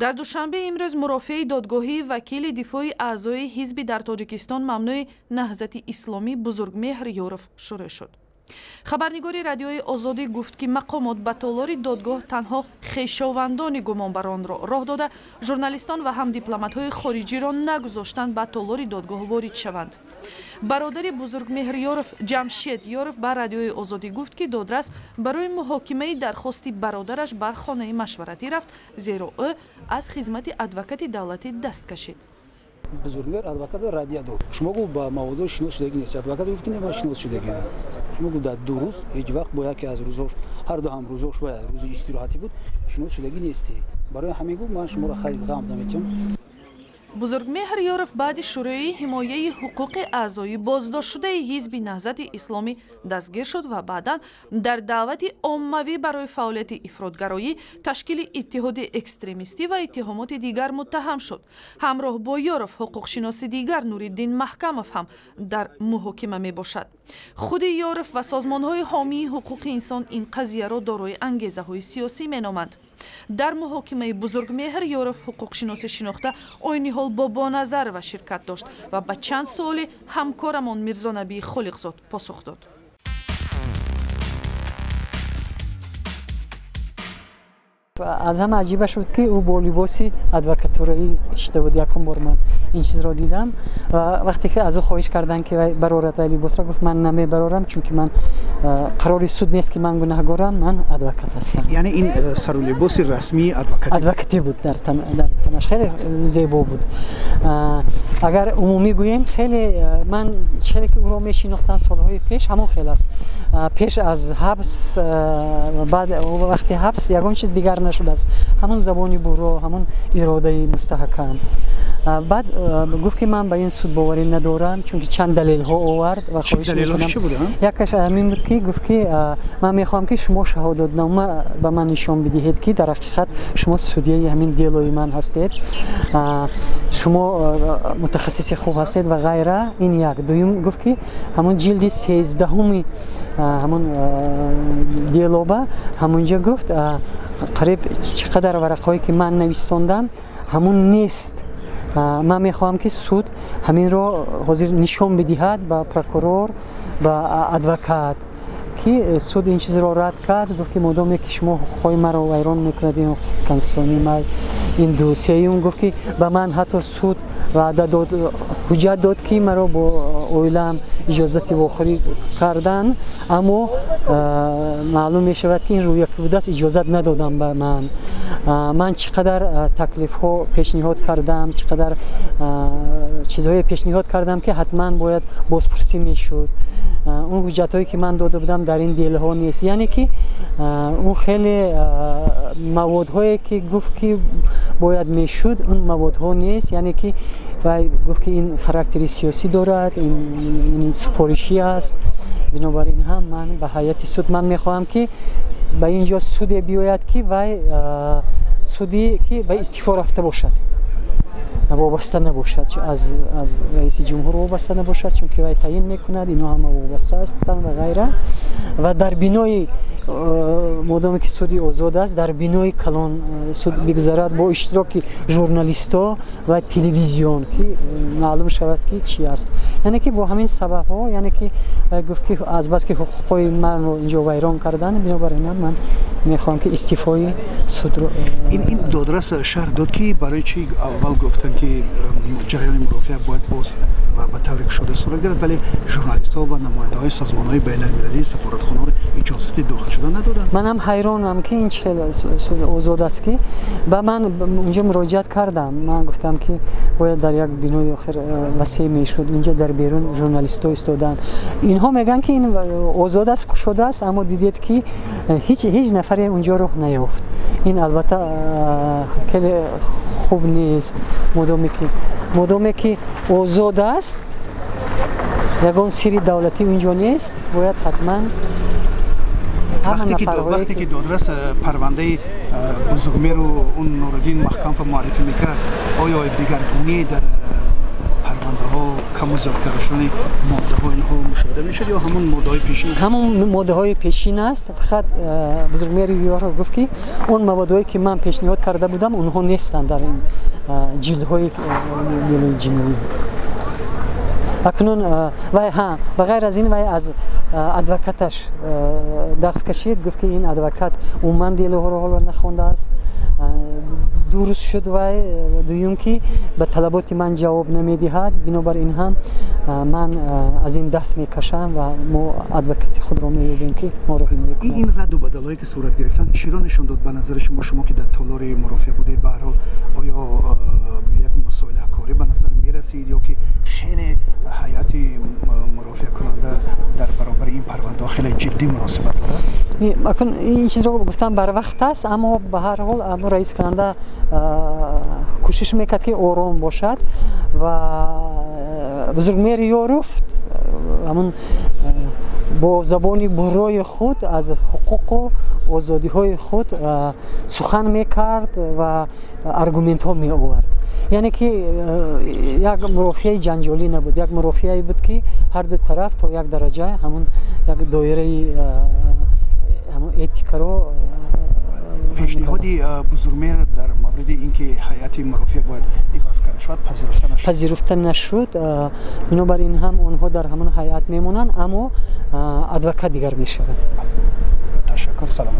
дар душанбе имрӯз мурофиаи додгоҳӣ вакили дифои аъзои ҳизби дар тоҷикистон мамнӯи наҳзати исломӣ Бузургмеҳр Ёров шурӯъ шуд. хабарнигори радиои Озодӣ гуфт ки мақомот ба толори додгоҳ танҳо хешовандони гумонбаронро роҳ дода, журналистон ва ҳам дипломатҳои хориҷиро нагузоштанд ба толори додгоҳ ворид шаванд. бародари Бузургмеҳр Ёров Ҷамшед Ёров ба радиои Озодӣ гуфт ки додрас барои муҳокимаи дархости бародараш ба хонаи машваратӣ рафт, зеро ӯ аз хизмати адвокати давлатӣ даст кашид. Бузургмеҳр адвокат радио дод. Шумо гуфт ба маводҳои шинос шудагӣ нест. Адвокат гуфт ки нема шинос шудагӣ. Шумо гуфт дар 2 рӯз ҳеҷ вақт бо яке аз рӯзош, ҳар ду ҳам рӯзош ва рӯзи истироҳатӣ буд, шинос шудагӣ нестед. Барои ҳамин гуфт ман шуморо хеле ғам наметам. Бузургмеҳр Ёров баъди шурӯъи ҳимояи ҳуқуқи аъзои боздоштшудаи ҳизби наҳзати исломӣ дастгир шуд ва баъдан дар даъвати оммавӣ барои фаъолияти ифротгароӣ, ташкили иттиҳоди экстремистӣ ва иттиҳомоти дигар муттаҳам шуд. ҳамроҳ бо Ёров ҳуқуқшиноси дигар Нуриддин Маҳкамов ҳам дар муҳокима мебошад. худи Ёров ва созмонҳои ҳомии ҳуқуқи инсон ин қазияро дорои ангезаҳои сиёсӣ меноманд. дар муҳокимаи Бузургмеҳр Ёров ҳуқуқшиноси шинохта ойни ҳол Бобоназарова ширкат дошт ва ба чанд суоли ҳамкорамон Мирзонабии Холиқзод посух дод. аз ҳама аҷиба шуд ки ӯ бо либоси адвокатураӣ иштавуд. якум бор ман ин чизро дидам ва вақте ки аз ӯ хоҳиш карданд ки барорад вай либосро, гуфт ман намебарорам, чунки ман қарори суд нест ки ман гунаҳгорам, ман адвокат ҳастам. Яъне ин сару либоси расмии адвокатӣ буд, дар танаш хеле зебо буд. агар умумӣ гӯем, хеле ман чизе ки ӯро мешинохтам солҳои пеш ҳамон хел аст. пеш аз ҳабс, баъд вақти ҳабс ягон чиз дигар нашудааст. ҳамон забони буро, ҳамон иродаи мустаҳкам. баъд гуфт ки ман ба ин суд боварӣ надорам, чунки чанд далелҳо овард ва хоҳиш мекунам. якаш ҳамин буд ки гуфт ки ман мехоҳам ки шумо шаҳодатнома ба ман нишон бидиҳед ки дар ҳақиқат шумо судяи ҳамин делои ман ҳастед, шумо мутахассиси хуб ҳастед ва ғайра. ин як. дуюм гуфт ки ҳамон ҷилди 13 ҳамон делоба ҳамонҷа гуфт қариб чӣ қадар варақҳое ки ман навистондам ҳамон нест. ман мехоҳам ки суд ҳаминро ҳозир нишон бидиҳад ба прокурор, ба адвокат, ки суд ин чизро рад кард. гуфт ки модоме ки шумо ҳуқуқҳои маро вайрон мекунад, ин ҳуқуқи конститутсионии ман, ин досияюм, гуфт ки ба ман ҳатто суд ваъда дод, ҳуҷҷат дод ки маро бо оилаам иҷозати вохӯрӣ кардан, аммо маълум мешавад ки ин рӯяки будааст, иҷозат надодам ба ман. ман чӣ қадар таклифҳо пешниҳод кардам, чӣ қадар чизҳое пешниҳод кардам ки ҳатман бояд бозпурсӣ мешуд. он ҳуҷҷатҳое ки ман дода будам дар ин делҳо нест. яъне ки он хеле маводҳое ки гуфт ки бояд мешуд, он маводҳо нест. яъне ки вай гуфт ки ин характери сиёсӣ дорад, ин супоришӣ аст. бинобар ин ҳам ман ба ҳайати суд ман мехоҳам ки ба ин ҷо суде биёяд ки вай суди ки ба истифо рафта бошад, вобаста набошад, аз раиси ҷумҳур вобаста набошад, чунки вай таъин мекунад, ино ҳама вобаста ҳастанд ва ғайра. ва дар бинои модоме ки суди озод аст, дар бинои калон суд бигзарад бо иштироки журналистҳо ва телевизион, ки маълум шавад ки чӣ аст. яъне ки бо ҳамин сабабҳо, яъне ки вай гуфт ки азбаски ҳуқуқҳои манро инҷо вайрон кардан, бинобар ин ман мехоҳам ки истифои судро. ин додрас шаҳр дод ки барои чӣ аввал гуфтанд ки ҷараёни мурофиа бояд боз ва ба таври кушода сурат гирад, вале журналистҳо ва намояндаҳои созмонҳои байналмилалии сафоратхонаро иҷозати дохил шуда надоданд. манам ҳайронам ки ин чӣ озод аст ки ба ман унҷо муроҷиат кардам. ман гуфтам ки бояд дар як бинои охир васеъ мешуд, инҷа дар берун журналистҳо истоданд. инҳо мегӯянд ки ин озод аст, кушода аст, аммо дидед ки ҳеҷ нафаре унҷо роҳ наёфт. ин албатта хеле хуб нест. модоме ки озод аст, ягон сирри давлатӣ инҷо нест, бояд ҳатман вақте ки додрас парвандаи Бузургмеҳру он Нуриддин Маҳкамов муаррифӣ мекард, оё дигаргуние дар парвандаҳо کم و زیاد کردن شدن ماده ها اینها مشاهده میشد یا همون ماده های پیشین؟ همون ماده های پیشین است. فقط بزرگمهر یارف گفت که اون موادهایی که من پیشنهاد کرده بودم اونها نیستند در این جلد های جنوبی. اکنون و غیر از این وای از ادوکاتش دست کشید، گفت که این ادوکات عموما دیلو رو نخونده است. درست شد و دویم که به طلبات من جواب نمیدهد، بنابراین هم من از این دست میکشم و ما ادوکات خود رو میگیم که ما رو میکنیم. این رد و بدلایی که صورت گرفتن چی را نشان داد به نظر شما که در تالار مرافعه بودید؟ به هر حال آیا یک مسائل کاری به نظر میرسید یا که خیلی هیئت مرافعه کننده در برابر این پرونده خیلی جدی مناسبت دارد؟ اکنون این چیز رو گفتم بر وقت است، اما به هر حال رئیس کننده کوشش میکرد که آرام باشد و بزرگمهر یارف همون با زبانی برای خود از حقوق و آزادی های خود سخن میکرد و ارگومنت ها می آورد. یعنی که یک مرافعه جنجالی نبود، یک مرافعه بود که هر دو طرف تا یک درجه همون یک دایره همون اتیکا رو پیشنهادی بزرگمهر در مورد اینکه هیئت مرافعه باید عوض کرده شود پذیرفته نشد. بنابراین هم اونها در همون هیئت میمونن، اما ادوکات دیگر میشود. تشکر، سلام.